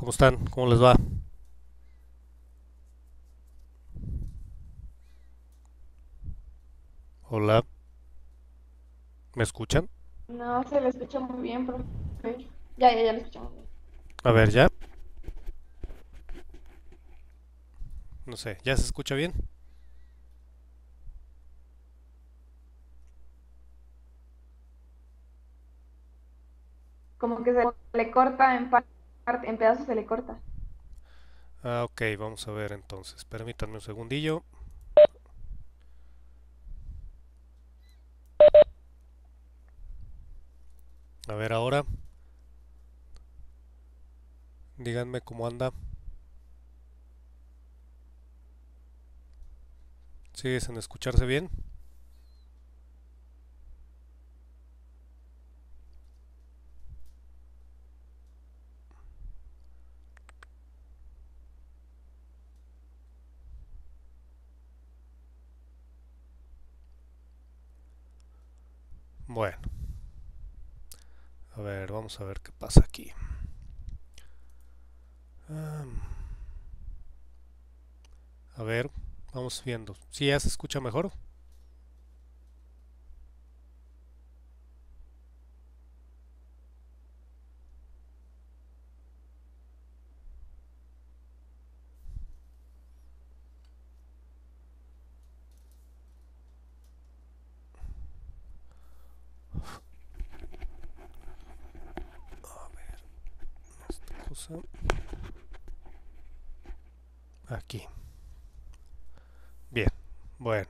¿Cómo están? ¿Cómo les va? Hola, ¿me escuchan? No se le escucha muy bien, profe. Ya lo escuchamos bien. A ver, ya. No sé, ¿ya se escucha bien? Como que se le corta en pedazos se le corta. Ah, ok, vamos a ver entonces. Permítanme un segundillo. A ver ahora, díganme cómo anda. ¿Sigue sin escucharse bien? Bueno, a ver, vamos a ver qué pasa aquí. Ah, a ver, vamos viendo. ¿Sí ya se escucha mejor? Esta cosa. Aquí. Bien, bueno.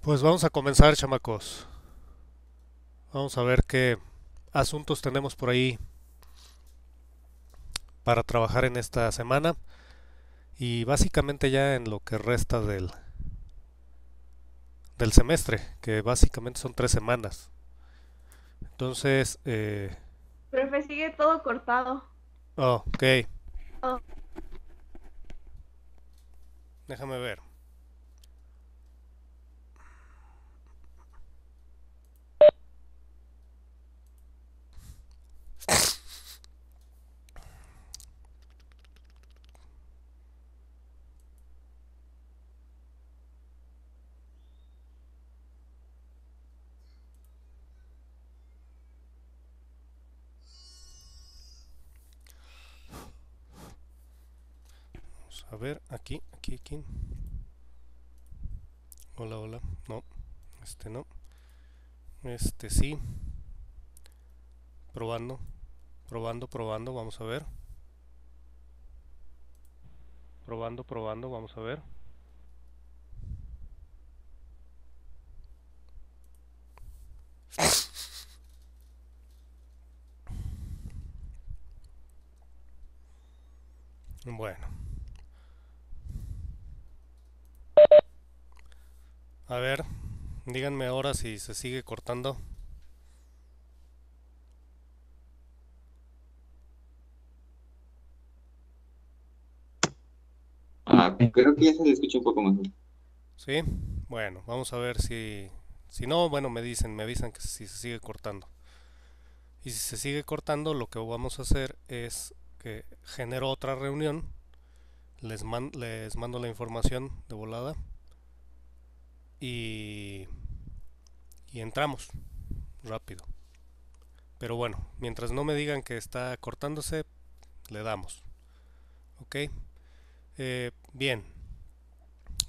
Pues vamos a comenzar, chamacos. Vamos a ver qué asuntos tenemos por ahí para trabajar en esta semana y básicamente ya en lo que resta del semestre, que básicamente son 3 semanas. Entonces, Profe, sigue todo cortado. oh, ok, Todo. déjame ver. Vamos a ver, aquí. Hola, hola. No, este no. Este sí. Probando, probando. Vamos a ver. Probando. Vamos a ver. Bueno, a ver, díganme ahora si se sigue cortando. Creo que ya se le escucha un poco mejor. ¿Sí? Bueno, vamos a ver si no, bueno, me avisan que si se sigue cortando. Y si se sigue cortando, lo que vamos a hacer es que genero otra reunión, les mando la información de volada y, y entramos rápido. Pero bueno, mientras no me digan que está cortándose, le damos. ¿Ok? Bien,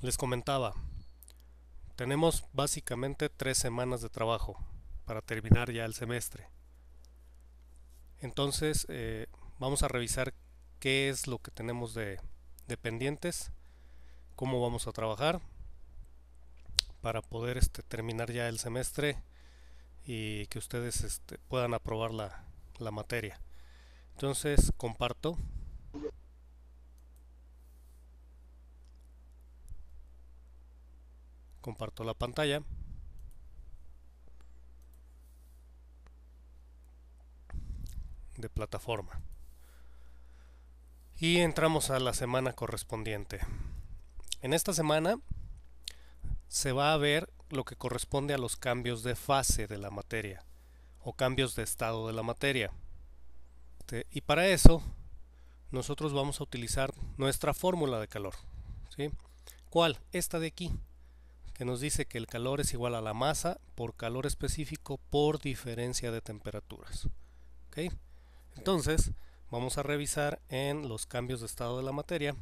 les comentaba, tenemos básicamente 3 semanas de trabajo para terminar ya el semestre. Entonces, vamos a revisar qué es lo que tenemos de pendientes, cómo vamos a trabajar para poder terminar ya el semestre y que ustedes puedan aprobar la materia. Entonces, comparto la pantalla de plataforma y entramos a la semana correspondiente. En esta semana se va a ver lo que corresponde a los cambios de fase de la materia o cambios de estado de la materia. Y para eso nosotros vamos a utilizar nuestra fórmula de calor, ¿sí? ¿Cuál? Esta de aquí, que nos dice que el calor es igual a la masa por calor específico por diferencia de temperaturas. ¿Ok? Entonces, vamos a revisar en los cambios de estado de la materia.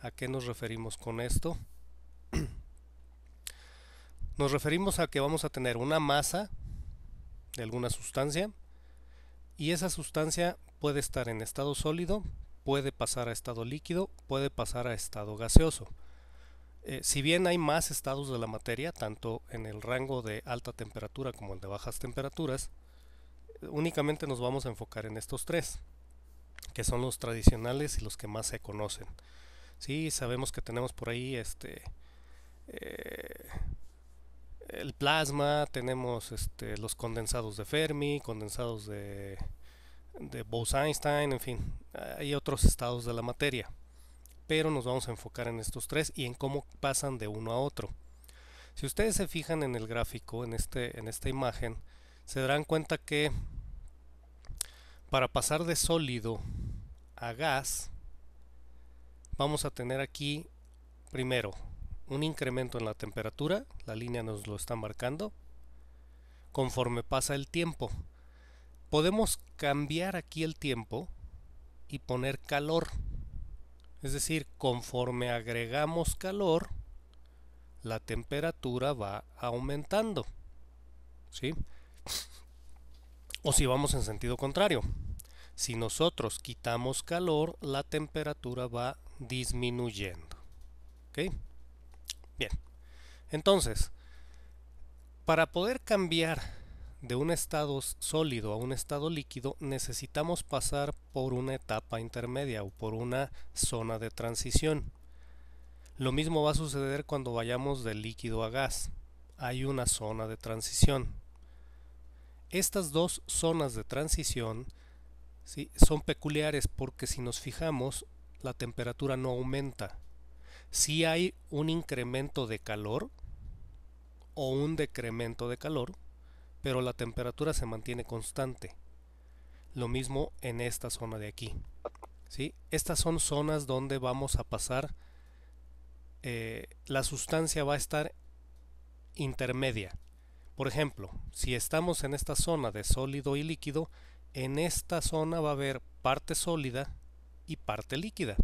¿A qué nos referimos con esto? Nos referimos a que vamos a tener una masa de alguna sustancia y esa sustancia puede estar en estado sólido, puede pasar a estado líquido, puede pasar a estado gaseoso. Si bien hay más estados de la materia, tanto en el rango de alta temperatura como el de bajas temperaturas, únicamente nos vamos a enfocar en estos tres, que son los tradicionales y los que más se conocen. Sí, sabemos que tenemos por ahí el plasma, tenemos los condensados de Fermi, condensados de Bose-Einstein, en fin, hay otros estados de la materia, pero nos vamos a enfocar en estos tres y en cómo pasan de uno a otro. Si ustedes se fijan en el gráfico, en esta imagen, se darán cuenta que para pasar de sólido a gas, vamos a tener aquí primero un incremento en la temperatura, la línea nos lo está marcando, conforme pasa el tiempo. Podemos cambiar aquí el tiempo y poner calor, es decir, conforme agregamos calor, la temperatura va aumentando, ¿sí? O si vamos en sentido contrario, si nosotros quitamos calor, la temperatura va disminuyendo. ¿Ok? Bien. Entonces, para poder cambiar de un estado sólido a un estado líquido, necesitamos pasar por una etapa intermedia o por una zona de transición. Lo mismo va a suceder cuando vayamos de líquido a gas. Hay una zona de transición. Estas dos zonas de transición, ¿sí?, son peculiares porque si nos fijamos, la temperatura no aumenta. Sí hay un incremento de calor o un decremento de calor, pero la temperatura se mantiene constante. Lo mismo en esta zona de aquí, ¿sí? Estas son zonas donde vamos a pasar, la sustancia va a estar intermedia. Por ejemplo, si estamos en esta zona de sólido y líquido, en esta zona va a haber parte sólida y parte líquida,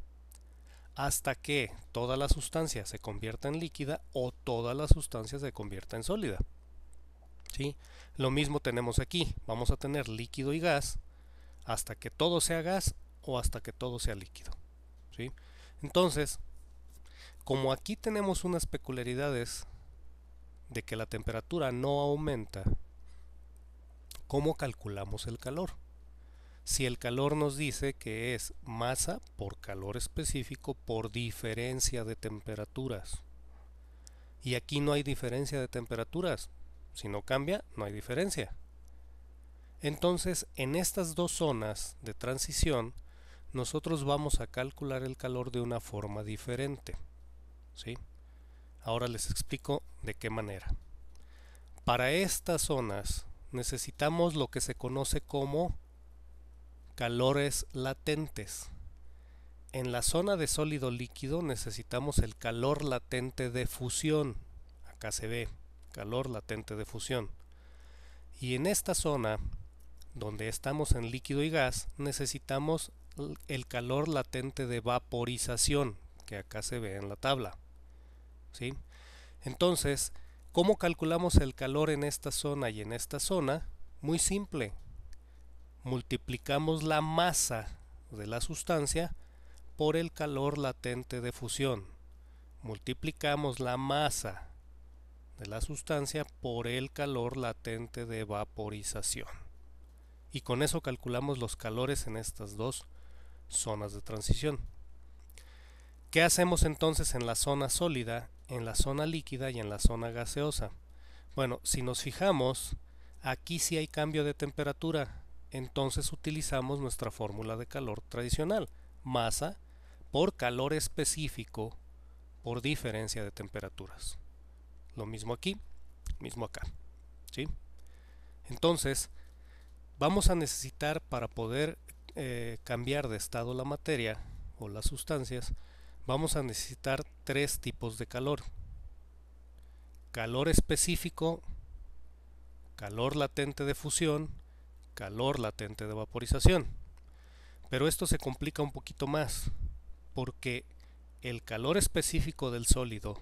hasta que toda la sustancia se convierta en líquida o toda la sustancia se convierta en sólida, ¿sí? Lo mismo tenemos aquí, vamos a tener líquido y gas hasta que todo sea gas o hasta que todo sea líquido, ¿sí? Entonces, como aquí tenemos unas peculiaridades de que la temperatura no aumenta, ¿cómo calculamos el calor? Si el calor nos dice que es masa por calor específico por diferencia de temperaturas. Y aquí no hay diferencia de temperaturas. Si no cambia, no hay diferencia. Entonces, en estas dos zonas de transición, nosotros vamos a calcular el calor de una forma diferente, ¿sí? Ahora les explico de qué manera. Para estas zonas necesitamos lo que se conoce como calores latentes. En la zona de sólido líquido necesitamos el calor latente de fusión. Acá se ve, calor latente de fusión. Y en esta zona, donde estamos en líquido y gas, necesitamos el calor latente de vaporización, que acá se ve en la tabla, ¿sí? Entonces, ¿cómo calculamos el calor en esta zona y en esta zona? Muy simple. Multiplicamos la masa de la sustancia por el calor latente de fusión. Multiplicamos la masa de la sustancia por el calor latente de vaporización. Y con eso calculamos los calores en estas dos zonas de transición. ¿Qué hacemos entonces en la zona sólida, en la zona líquida y en la zona gaseosa? Bueno, si nos fijamos, aquí sí hay cambio de temperatura. Entonces utilizamos nuestra fórmula de calor tradicional, masa por calor específico por diferencia de temperaturas. Lo mismo aquí, mismo acá, ¿sí? Entonces, vamos a necesitar para poder cambiar de estado la materia o las sustancias, vamos a necesitar tres tipos de calor: calor específico, calor latente de fusión, calor latente de vaporización. Pero esto se complica un poquito más, porque el calor específico del sólido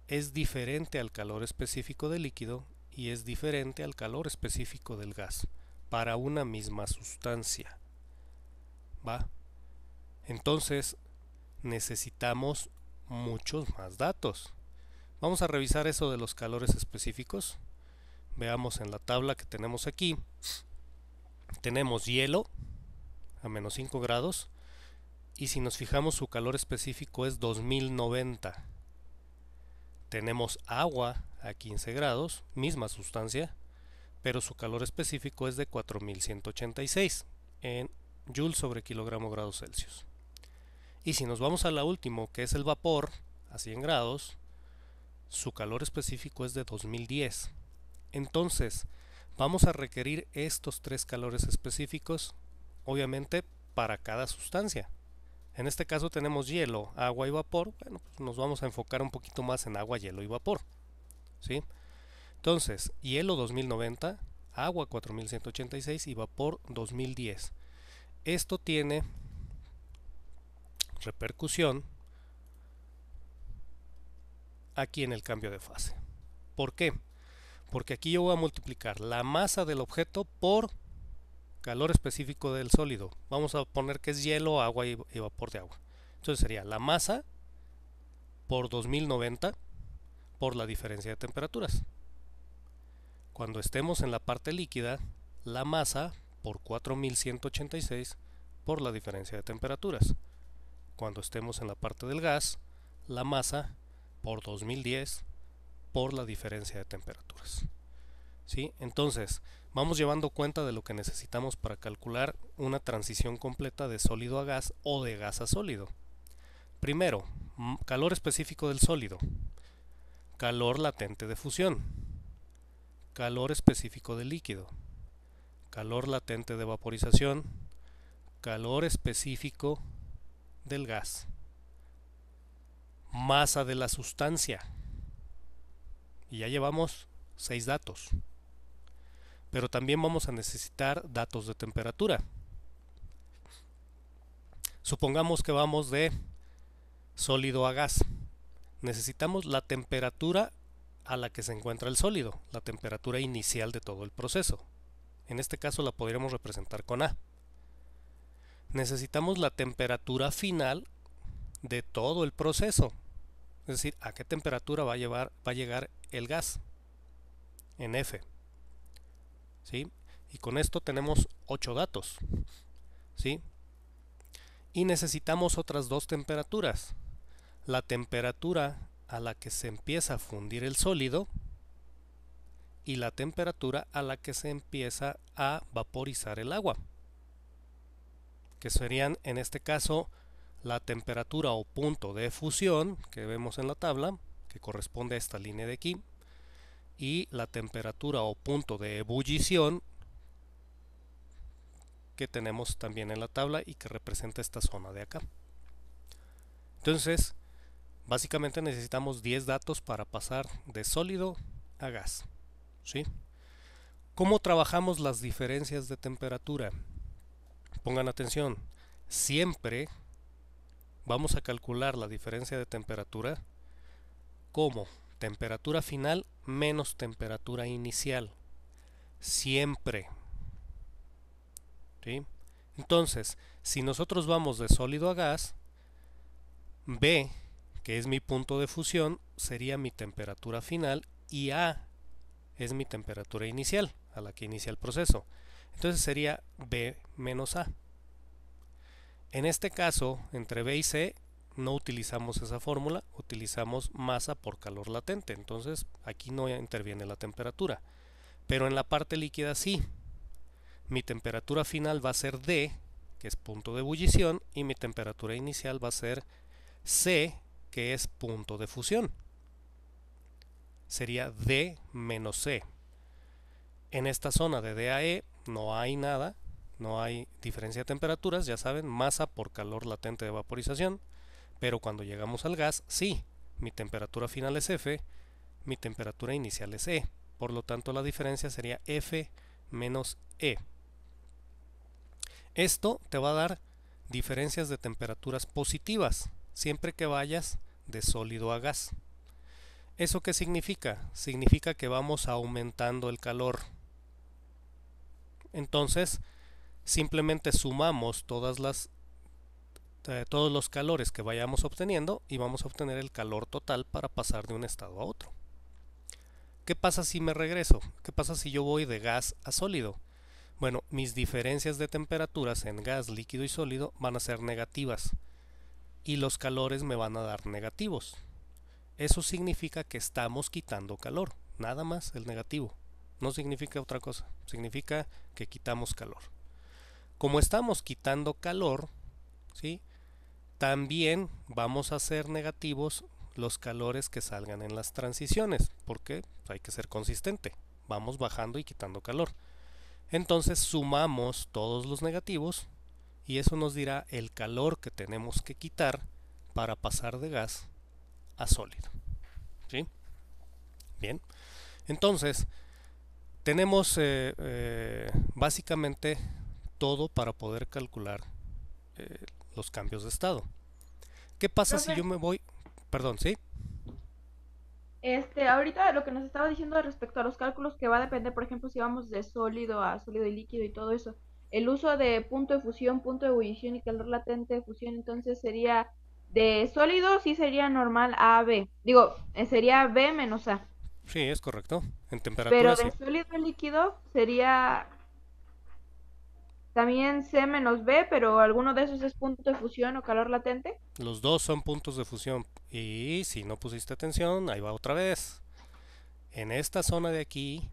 es diferente al calor específico del líquido y es diferente al calor específico del gas para una misma sustancia. ¿Va? Entonces necesitamos muchos más datos. Vamos a revisar eso de los calores específicos. Veamos en la tabla que tenemos aquí. Tenemos hielo a menos 5 grados y si nos fijamos su calor específico es 2090. Tenemos agua a 15 grados, misma sustancia, pero su calor específico es de 4186 en joules sobre kilogramo grados Celsius. Y si nos vamos a la última, que es el vapor, a 100 grados, su calor específico es de 2010. Entonces, vamos a requerir estos tres calores específicos, obviamente, para cada sustancia. En este caso tenemos hielo, agua y vapor. Bueno, pues nos vamos a enfocar un poquito más en agua, hielo y vapor, ¿sí? Entonces, hielo 2090, agua 4186 y vapor 2010. Esto tiene repercusión aquí en el cambio de fase. ¿Por qué? Porque aquí yo voy a multiplicar la masa del objeto por calor específico del sólido. Vamos a poner que es hielo, agua y vapor de agua. Entonces sería la masa por 2090 por la diferencia de temperaturas. Cuando estemos en la parte líquida, la masa por 4186 por la diferencia de temperaturas. Cuando estemos en la parte del gas, la masa por 2010 por la diferencia de temperaturas. ¿Sí? Entonces, vamos llevando cuenta de lo que necesitamos para calcular una transición completa de sólido a gas o de gas a sólido. Primero, calor específico del sólido, calor latente de fusión, calor específico del líquido, calor latente de vaporización, calor específico del gas, masa de la sustancia. Y ya llevamos 6 datos. Pero también vamos a necesitar datos de temperatura. Supongamos que vamos de sólido a gas. Necesitamos la temperatura a la que se encuentra el sólido, la temperatura inicial de todo el proceso. En este caso la podríamos representar con A. Necesitamos la temperatura final de todo el proceso. Es decir, a qué temperatura va a llegar el gas en F. ¿Sí? Y con esto tenemos 8 datos. ¿Sí? Y necesitamos otras dos temperaturas. La temperatura a la que se empieza a fundir el sólido y la temperatura a la que se empieza a vaporizar el agua, que serían en este caso la temperatura o punto de fusión que vemos en la tabla, que corresponde a esta línea de aquí, y la temperatura o punto de ebullición que tenemos también en la tabla y que representa esta zona de acá. Entonces, básicamente necesitamos 10 datos para pasar de sólido a gas. ¿Sí? ¿Cómo trabajamos las diferencias de temperatura? Pongan atención, siempre vamos a calcular la diferencia de temperatura como temperatura final menos temperatura inicial. Siempre. ¿Sí? Entonces, si nosotros vamos de sólido a gas, B, que es mi punto de fusión, sería mi temperatura final y A es mi temperatura inicial, a la que inicia el proceso. Entonces sería B menos A. En este caso, entre B y C, no utilizamos esa fórmula, utilizamos masa por calor latente. Entonces aquí no interviene la temperatura. Pero en la parte líquida sí. Mi temperatura final va a ser D, que es punto de ebullición, y mi temperatura inicial va a ser C, que es punto de fusión. Sería D menos C. En esta zona de D a E no hay nada, no hay diferencia de temperaturas, ya saben, masa por calor latente de vaporización, pero cuando llegamos al gas, sí, mi temperatura final es F, mi temperatura inicial es E, por lo tanto la diferencia sería F menos E. Esto te va a dar diferencias de temperaturas positivas, siempre que vayas de sólido a gas. ¿Eso qué significa? Significa que vamos aumentando el calor. Entonces, simplemente sumamos todos los calores que vayamos obteniendo y vamos a obtener el calor total para pasar de un estado a otro. ¿Qué pasa si me regreso? ¿Qué pasa si yo voy de gas a sólido? Bueno, mis diferencias de temperaturas en gas, líquido y sólido van a ser negativas y los calores me van a dar negativos. Eso significa que estamos quitando calor, nada más el negativo. No significa otra cosa, significa que quitamos calor. Como estamos quitando calor, ¿sí? También vamos a hacer negativos los calores que salgan en las transiciones, porque hay que ser consistente. Vamos bajando y quitando calor. Entonces sumamos todos los negativos y eso nos dirá el calor que tenemos que quitar para pasar de gas a sólido. ¿Sí? Bien. Entonces, tenemos básicamente todo para poder calcular los cambios de estado. ¿Qué pasa si Profe, yo me voy? Perdón, ¿sí? ahorita lo que nos estaba diciendo respecto a los cálculos que va a depender, por ejemplo, si vamos de sólido a sólido y líquido y todo eso. El uso de punto de fusión, punto de ebullición y calor latente de fusión, entonces sería de sólido, sí sería normal A a B. Digo, sería B menos A. Sí, es correcto. En temperatura Pero sí. de sólido a líquido sería también C menos B, pero alguno de esos es punto de fusión o calor latente. Los dos son puntos de fusión. Y si no pusiste atención, ahí va otra vez. En esta zona de aquí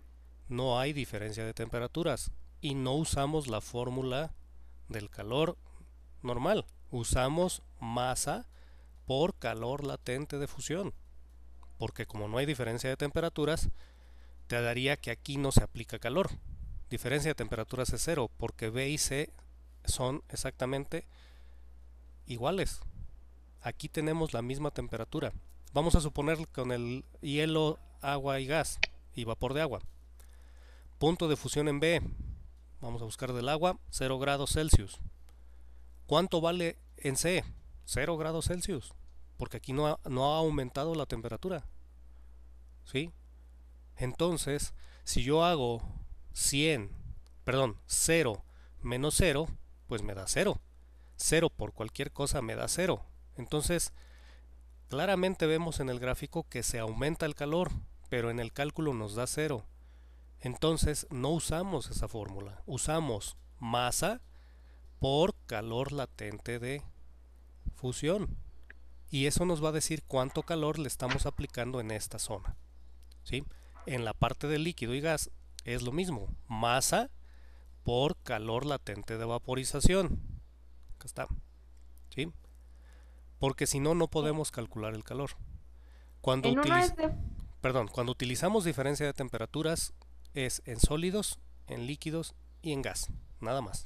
no hay diferencia de temperaturas y no usamos la fórmula del calor normal. Usamos masa por calor latente de fusión. Porque como no hay diferencia de temperaturas, te daría que aquí no se aplica calor. Diferencia de temperaturas es cero, porque B y C son exactamente iguales. Aquí tenemos la misma temperatura. Vamos a suponer con el hielo, agua y gas y vapor de agua. Punto de fusión en B. Vamos a buscar del agua, 0 grados Celsius. ¿Cuánto vale en C? 0 grados Celsius. Porque aquí no ha aumentado la temperatura. ¿Sí? Entonces, si yo hago 0 menos 0, pues me da 0. 0 por cualquier cosa me da 0. Entonces, claramente vemos en el gráfico que se aumenta el calor, pero en el cálculo nos da 0. Entonces, no usamos esa fórmula. Usamos masa por calor latente de fusión. Y eso nos va a decir cuánto calor le estamos aplicando en esta zona. ¿Sí? En la parte del líquido y gas es lo mismo. Masa por calor latente de vaporización. Acá está. ¿Sí? Porque si no, no podemos calcular el calor. En uno es de Cuando utilizamos diferencia de temperaturas es en sólidos, en líquidos y en gas. Nada más.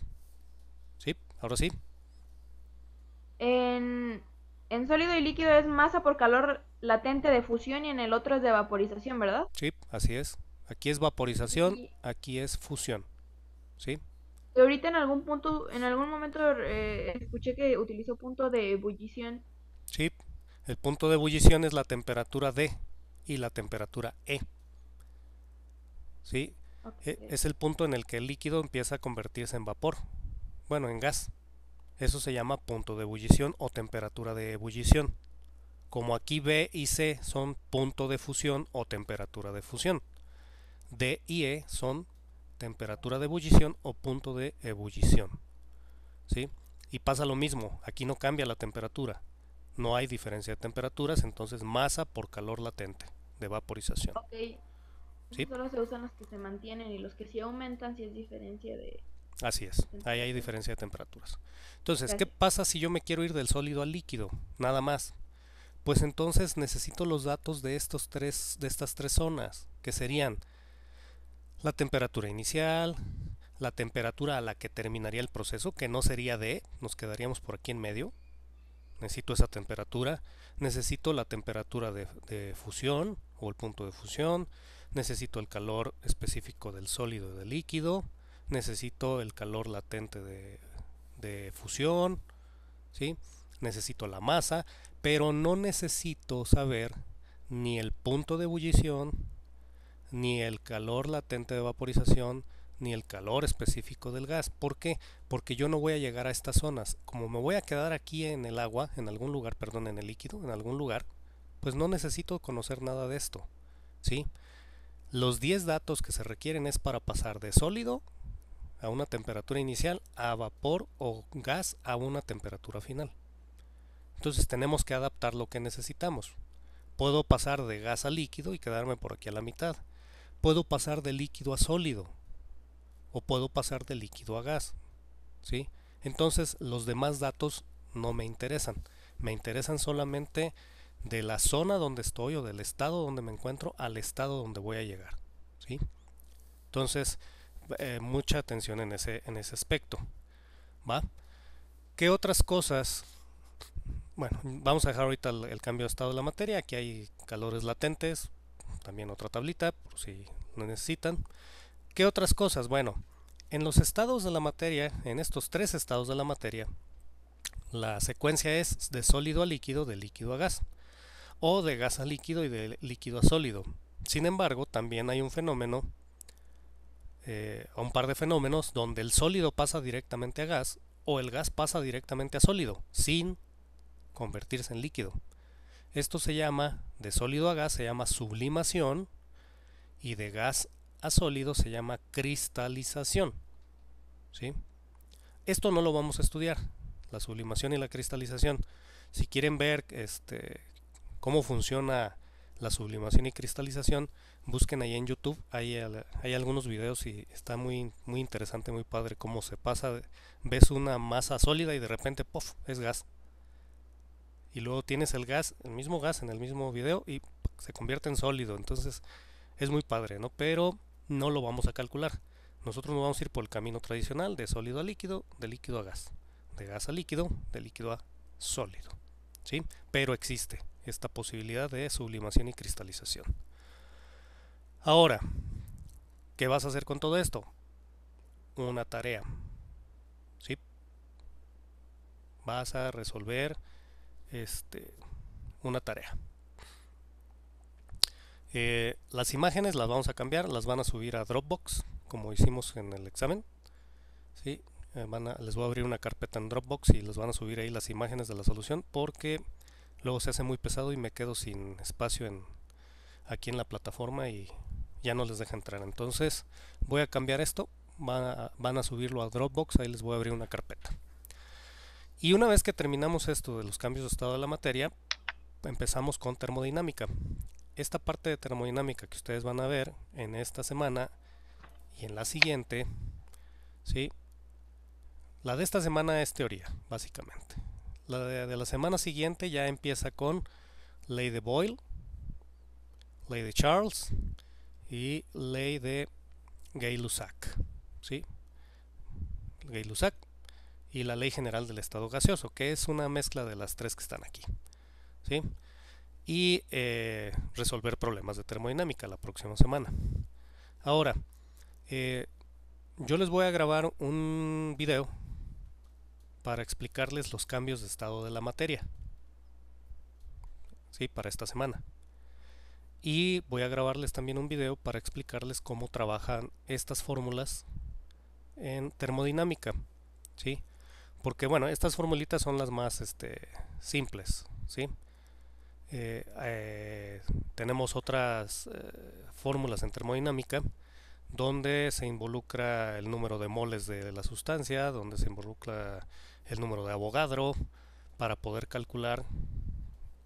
¿Sí? Ahora sí. En, en sólido y líquido es masa por calor latente de fusión y en el otro es de vaporización, ¿verdad? Sí, así es. Aquí es vaporización, Y aquí es fusión. ¿Sí? ahorita en algún punto, en algún momento escuché que utilizó punto de ebullición. Sí. El punto de ebullición es la temperatura D y la temperatura E. ¿Sí? Ok. Es el punto en el que el líquido empieza a convertirse en vapor. Bueno, en gas. Eso se llama punto de ebullición o temperatura de ebullición. Como aquí B y C son punto de fusión o temperatura de fusión. D y E son temperatura de ebullición o punto de ebullición. ¿Sí? Y pasa lo mismo, aquí no cambia la temperatura. No hay diferencia de temperaturas, entonces masa por calor latente de vaporización. Ok. ¿Sí? Esos solo se usan los que se mantienen y los que sí aumentan si es diferencia de Así es, ahí hay temperatura. diferencia de temperaturas. Entonces, ¿qué Gracias. pasa si yo me quiero ir del sólido al líquido? Nada más. Pues entonces necesito los datos de estas tres zonas, que serían la temperatura inicial, la temperatura a la que terminaría el proceso, que no sería D, nos quedaríamos por aquí en medio. Necesito esa temperatura, necesito la temperatura de fusión o el punto de fusión, necesito el calor específico del sólido y del líquido, necesito el calor latente de fusión, ¿sí? Necesito la masa, pero no necesito saber ni el punto de ebullición, ni el calor latente de vaporización, ni el calor específico del gas. ¿Por qué? Porque yo no voy a llegar a estas zonas. Como me voy a quedar aquí en el agua, en algún lugar, perdón, en el líquido, en algún lugar, pues no necesito conocer nada de esto, ¿sí? Los 10 datos que se requieren es para pasar de sólido a una temperatura inicial a vapor o gas a una temperatura final. Entonces tenemos que adaptar lo que necesitamos. Puedo pasar de gas a líquido y quedarme por aquí a la mitad. Puedo pasar de líquido a sólido o puedo pasar de líquido a gas, ¿sí? Entonces los demás datos no me interesan. Me interesan solamente de la zona donde estoy o del estado donde me encuentro al estado donde voy a llegar, ¿sí? Entonces, mucha atención en ese aspecto, ¿va? ¿Qué otras cosas? Bueno, vamos a dejar ahorita el cambio de estado de la materia. Aquí hay calores latentes, también otra tablita, por si lo necesitan. ¿Qué otras cosas? Bueno, en los estados de la materia, en estos 3 estados de la materia, la secuencia es de sólido a líquido, de líquido a gas, o de gas a líquido y de líquido a sólido. Sin embargo, también hay un fenómeno, un par de fenómenos donde el sólido pasa directamente a gas o el gas pasa directamente a sólido, sin convertirse en líquido. Esto se llama, de sólido a gas se llama sublimación y de gas a sólido se llama cristalización, ¿sí? Esto no lo vamos a estudiar, la sublimación y la cristalización. Si quieren ver cómo funciona la sublimación y cristalización, busquen ahí en YouTube, hay algunos videos y está muy, muy interesante, muy padre cómo se pasa, ves una masa sólida y de repente, ¡puff!, es gas. Y luego tienes el gas, el mismo gas en el mismo video y se convierte en sólido. Entonces es muy padre, ¿no? Pero no lo vamos a calcular. Nosotros nos vamos a ir por el camino tradicional de sólido a líquido, de líquido a gas, de gas a líquido, de líquido a sólido, ¿sí? Pero existe esta posibilidad de sublimación y cristalización. Ahora, ¿qué vas a hacer con todo esto? Una tarea, ¿sí? Vas a resolver una tarea. Las imágenes las vamos a cambiar, las van a subir a Dropbox, como hicimos en el examen, ¿sí? Les voy a abrir una carpeta en Dropbox y les van a subir ahí las imágenes de la solución, porque luego se hace muy pesado y me quedo sin espacio aquí en la plataforma y ya no les deja entrar. Entonces voy a cambiar esto, van a subirlo a Dropbox, ahí les voy a abrir una carpeta. Y una vez que terminamos esto de los cambios de estado de la materia, empezamos con termodinámica. Esta parte de termodinámica que ustedes van a ver en esta semana y en la siguiente, ¿sí? La de esta semana es teoría, básicamente. La de la semana siguiente ya empieza con ley de Boyle, ley de Charles y ley de Gay-Lussac, ¿sí? Gay-Lussac y la ley general del estado gaseoso, que es una mezcla de las 3 que están aquí, ¿sí? Y resolver problemas de termodinámica la próxima semana. Ahora, yo les voy a grabar un video para explicarles los cambios de estado de la materia, ¿sí? Para esta semana. Y voy a grabarles también un video para explicarles cómo trabajan estas fórmulas en termodinámica, ¿sí? Porque bueno, estas formulitas son las más simples, ¿sí? Tenemos otras fórmulas en termodinámica donde se involucra el número de moles de la sustancia, donde se involucra el número de Avogadro para poder calcular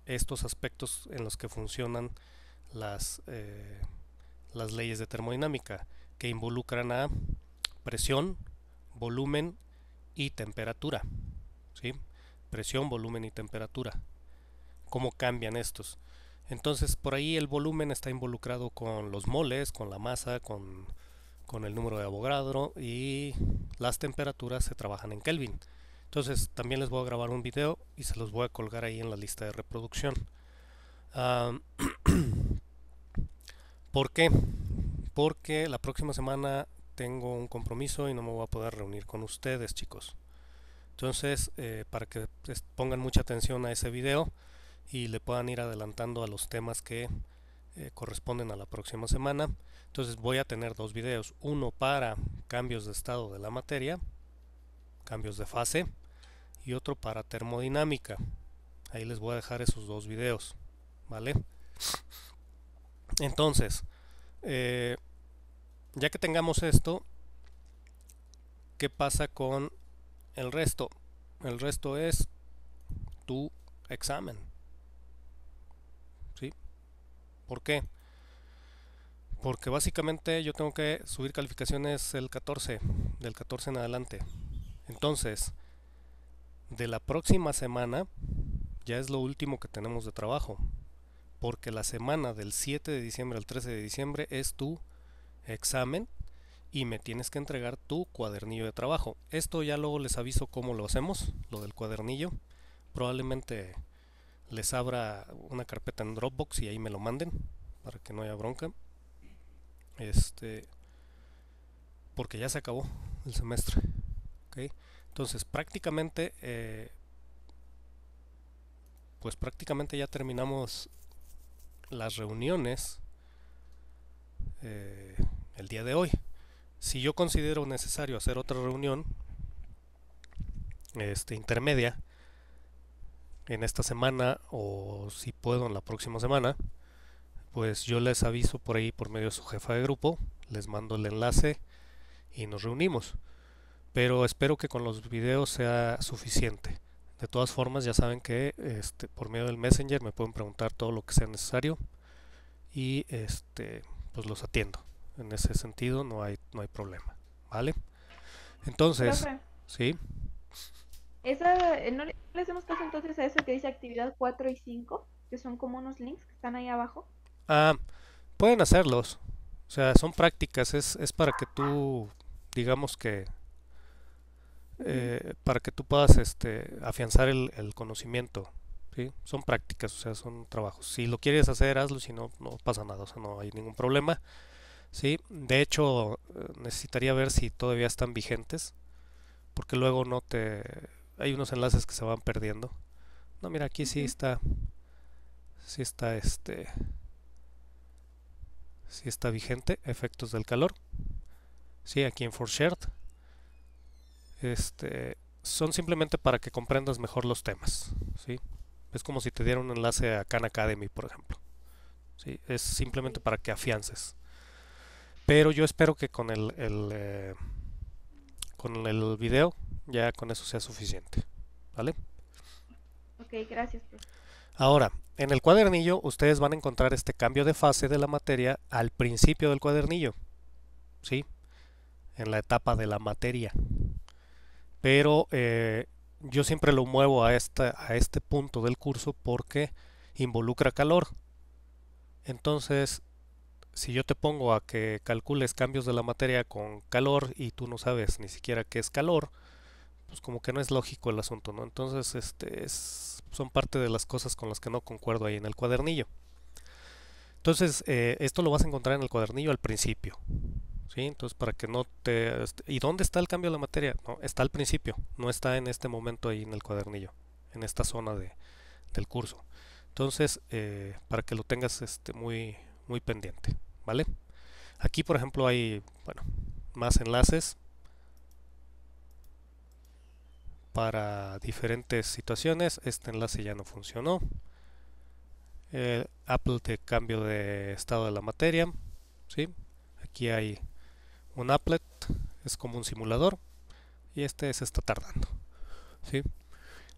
estos aspectos en los que funcionan las leyes de termodinámica, que involucran a presión, volumen y temperatura, ¿sí? Presión, volumen y temperatura. ¿Cómo cambian estos? Entonces por ahí el volumen está involucrado con los moles, con la masa, con con el número de Avogadro y las temperaturas se trabajan en Kelvin. Entonces también les voy a grabar un video y se los voy a colgar ahí en la lista de reproducción. ¿Por qué? Porque la próxima semana tengo un compromiso y no me voy a poder reunir con ustedes, chicos. Entonces, para que pongan mucha atención a ese video y le puedan ir adelantando a los temas que corresponden a la próxima semana. Entonces voy a tener dos videos, uno para cambios de estado de la materia, cambios de fase, y otro para termodinámica. Ahí les voy a dejar esos dos videos, ¿vale? Entonces, ya que tengamos esto, ¿qué pasa con el resto? El resto es tu examen, ¿sí? ¿Por qué? Porque básicamente yo tengo que subir calificaciones el 14, del 14 en adelante. Entonces, de la próxima semana ya es lo último que tenemos de trabajo, porque la semana del 7 de diciembre al 13 de diciembre es tu examen y me tienes que entregar tu cuadernillo de trabajo. Esto ya luego les aviso cómo lo hacemos, lo del cuadernillo. Probablemente les abra una carpeta en Dropbox y ahí me lo manden para que no haya bronca. Porque ya se acabó el semestre. ¿Okay? Entonces prácticamente pues prácticamente ya terminamos las reuniones el día de hoy. Si yo considero necesario hacer otra reunión intermedia en esta semana, o si puedo en la próxima semana, pues yo les aviso por ahí por medio de su jefa de grupo, les mando el enlace y nos reunimos. Pero espero que con los videos sea suficiente. De todas formas, ya saben que por medio del Messenger me pueden preguntar todo lo que sea necesario y pues los atiendo. En ese sentido no hay problema, ¿vale? Entonces, Profe, sí. ¿no le hacemos caso entonces a eso que dice actividad 4 y 5, que son como unos links que están ahí abajo? Pueden hacerlos. O sea, son prácticas, es para que tú, digamos que, para que tú puedas afianzar el conocimiento. ¿Sí? Son prácticas, o sea, son trabajos. Si lo quieres hacer, hazlo, si no, no pasa nada, o sea, no hay ningún problema. ¿Sí? De hecho, necesitaría ver si todavía están vigentes, porque luego no te... Hay unos enlaces que se van perdiendo. No, mira, aquí sí está... Sí está sí está vigente, efectos del calor. Sí, aquí en ForShared. Son simplemente para que comprendas mejor los temas, ¿sí? Es como si te diera un enlace a Khan Academy, por ejemplo. ¿Sí? Es simplemente Ok, para que afiances. Pero yo espero que con el video ya con eso sea suficiente, ¿vale? ok, gracias, profe. Ahora, en el cuadernillo ustedes van a encontrar este cambio de fase de la materia al principio del cuadernillo, ¿sí? En la etapa de la materia. Pero yo siempre lo muevo a este punto del curso porque involucra calor. Entonces, si yo te pongo a que calcules cambios de la materia con calor y tú no sabes ni siquiera qué es calor, pues como que no es lógico el asunto, ¿no? Entonces, son parte de las cosas con las que no concuerdo ahí en el cuadernillo. Entonces, esto lo vas a encontrar en el cuadernillo al principio, ¿sí? Entonces, para que no te... ¿Y dónde está el cambio de la materia? No, está al principio, no está en este momento ahí en el cuadernillo, en esta zona del curso. Entonces, para que lo tengas muy, muy pendiente, ¿vale? Aquí, por ejemplo, hay, bueno, más enlaces para diferentes situaciones. Este enlace ya no funcionó. Apple de cambio de estado de la materia, ¿sí? Aquí hay un applet, es como un simulador y se está tardando, ¿sí?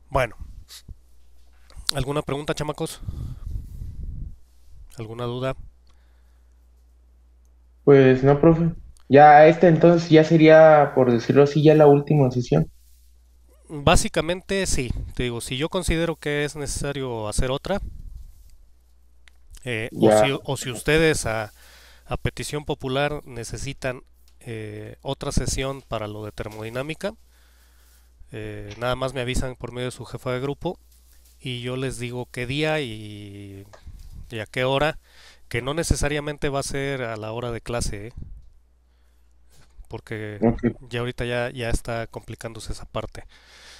Bueno, ¿alguna pregunta, chamacos? ¿Alguna duda? Pues no, profe. Ya entonces ya sería, por decirlo así, ya la última sesión. Básicamente sí, te digo, si yo considero que es necesario hacer otra, Ya, o si ustedes a petición popular necesitan otra sesión para lo de termodinámica. Nada más me avisan por medio de su jefa de grupo y yo les digo qué día y a qué hora, que no necesariamente va a ser a la hora de clase, porque Ok. ya ahorita ya está complicándose esa parte.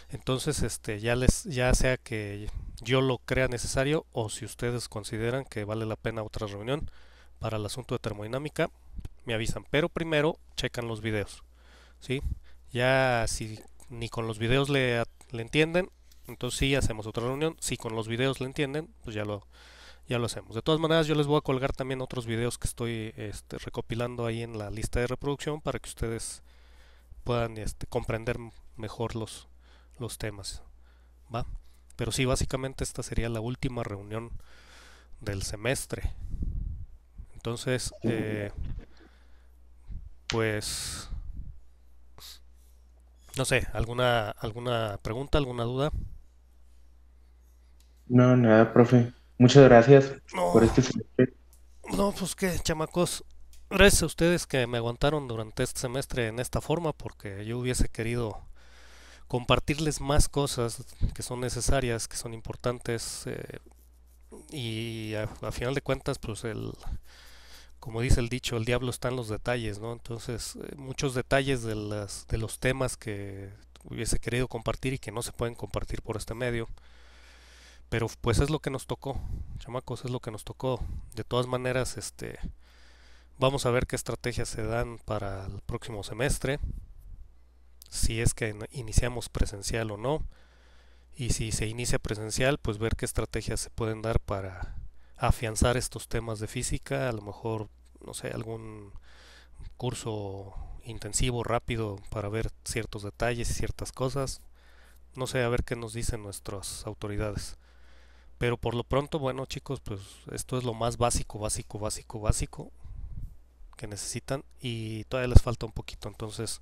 Entonces, ya sea que yo lo crea necesario o si ustedes consideran que vale la pena otra reunión para el asunto de termodinámica, me avisan. Pero primero checan los videos, ¿sí? Ya si ni con los videos le entienden, entonces sí hacemos otra reunión. Si con los videos le entienden, pues ya lo hacemos. De todas maneras, yo les voy a colgar también otros videos que estoy recopilando ahí en la lista de reproducción para que ustedes puedan comprender mejor los temas, ¿va? Pero sí, básicamente esta sería la última reunión del semestre. Entonces, pues, no sé, alguna pregunta, alguna duda. No, nada, profe. Muchas gracias por No, este semestre. no, pues qué, chamacos. Gracias a ustedes que me aguantaron durante este semestre en esta forma, porque yo hubiese querido compartirles más cosas que son necesarias, que son importantes, y a final de cuentas, pues como dice el dicho, el diablo está en los detalles, ¿no? Entonces, muchos detalles de los temas que hubiese querido compartir y que no se pueden compartir por este medio, pero pues es lo que nos tocó, chamacos, es lo que nos tocó. De todas maneras, vamos a ver qué estrategias se dan para el próximo semestre, si es que iniciamos presencial o no, y si se inicia presencial, pues ver qué estrategias se pueden dar para afianzar estos temas de física, a lo mejor, no sé, algún curso intensivo, rápido, para ver ciertos detalles y ciertas cosas. No sé, a ver qué nos dicen nuestras autoridades. Pero por lo pronto, bueno, chicos, pues esto es lo más básico, básico, básico, básico que necesitan y todavía les falta un poquito. Entonces,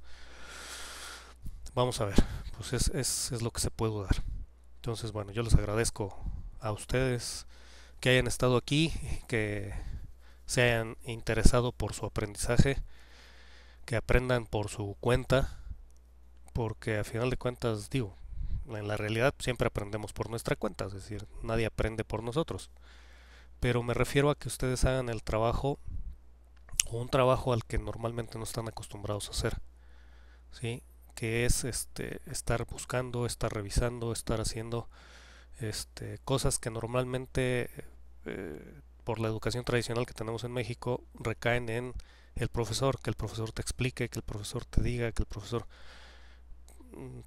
vamos a ver, pues es lo que se puede dar. Entonces, bueno, yo les agradezco a ustedes que hayan estado aquí, que se hayan interesado por su aprendizaje, que aprendan por su cuenta, porque a final de cuentas, digo, en la realidad siempre aprendemos por nuestra cuenta, es decir, nadie aprende por nosotros. Pero me refiero a que ustedes hagan el trabajo o un trabajo al que normalmente no están acostumbrados a hacer, ¿sí? Que es estar buscando, estar revisando, estar haciendo cosas que normalmente por la educación tradicional que tenemos en México recaen en el profesor, que el profesor te explique, que el profesor te diga, que el profesor...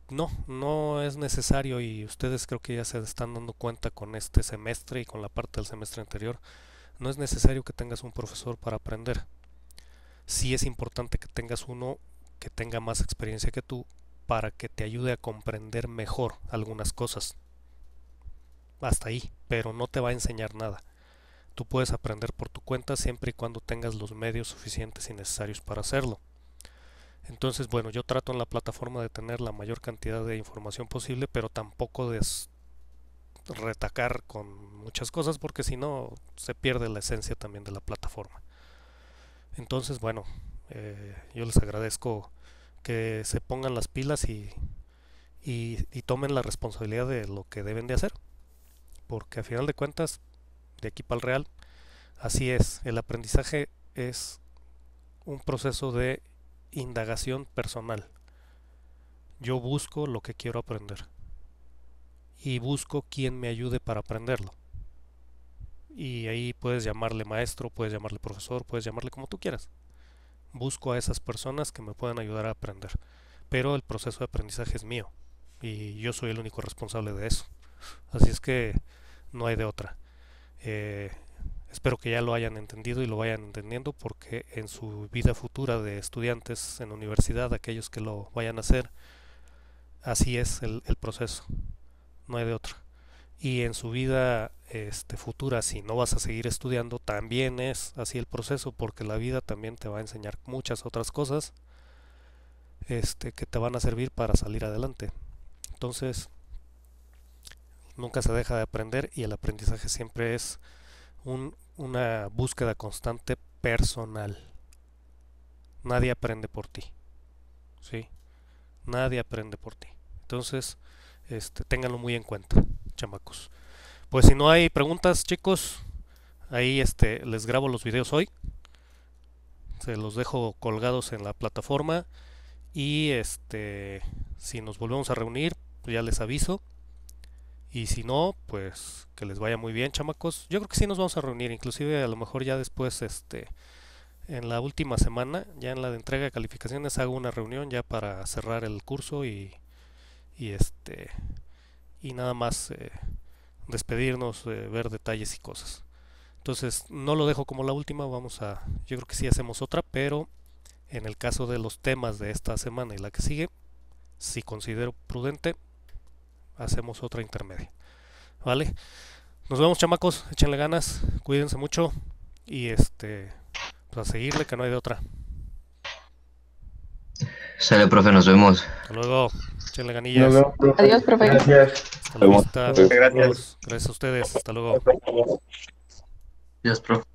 No es necesario y ustedes creo que ya se están dando cuenta con este semestre y con la parte del semestre anterior, no es necesario que tengas un profesor para aprender. Sí es importante que tengas uno que tenga más experiencia que tú para que te ayude a comprender mejor algunas cosas. Hasta ahí, pero no te va a enseñar nada. Tú puedes aprender por tu cuenta siempre y cuando tengas los medios suficientes y necesarios para hacerlo. Entonces, bueno, yo trato en la plataforma de tener la mayor cantidad de información posible, pero tampoco de retacar con muchas cosas porque si no se pierde la esencia también de la plataforma. Entonces, bueno, yo les agradezco que se pongan las pilas y tomen la responsabilidad de lo que deben de hacer, porque a final de cuentas, de aquí para el real, así es, el aprendizaje es un proceso de indagación personal. Yo busco lo que quiero aprender y busco quien me ayude para aprenderlo. Y ahí puedes llamarle maestro, puedes llamarle profesor, puedes llamarle como tú quieras. Busco a esas personas que me puedan ayudar a aprender. Pero el proceso de aprendizaje es mío y yo soy el único responsable de eso. Así es que no hay de otra. Eh, Espero que ya lo hayan entendido y lo vayan entendiendo porque en su vida futura de estudiantes en la universidad, aquellos que lo vayan a hacer, así es el proceso, no hay de otra. Y en su vida futura, si no vas a seguir estudiando, también es así el proceso porque la vida también te va a enseñar muchas otras cosas que te van a servir para salir adelante. Entonces, nunca se deja de aprender y el aprendizaje siempre es una búsqueda constante personal. Nadie aprende por ti. ¿Sí? Nadie aprende por ti. Entonces, ténganlo muy en cuenta, chamacos. Pues si no hay preguntas, chicos, ahí les grabo los videos hoy. Se los dejo colgados en la plataforma. Y si nos volvemos a reunir, pues ya les aviso. Y si no, pues que les vaya muy bien, chamacos. Yo creo que sí nos vamos a reunir, inclusive a lo mejor ya después, en la última semana, ya en la de entrega de calificaciones, hago una reunión ya para cerrar el curso y y nada más despedirnos, ver detalles y cosas. Entonces, no lo dejo como la última, yo creo que sí hacemos otra, pero en el caso de los temas de esta semana y la que sigue, si considero prudente, hacemos otra intermedia. ¿Vale? Nos vemos, chamacos, échenle ganas, cuídense mucho y pues a seguirle, que no hay de otra. Sale, profe, nos vemos. Hasta luego, échenle Nos ganillas. vemos, profe. Adiós, profe. Gracias. Hasta luego. Gracias. Gracias a ustedes. Hasta luego. Adiós, profe.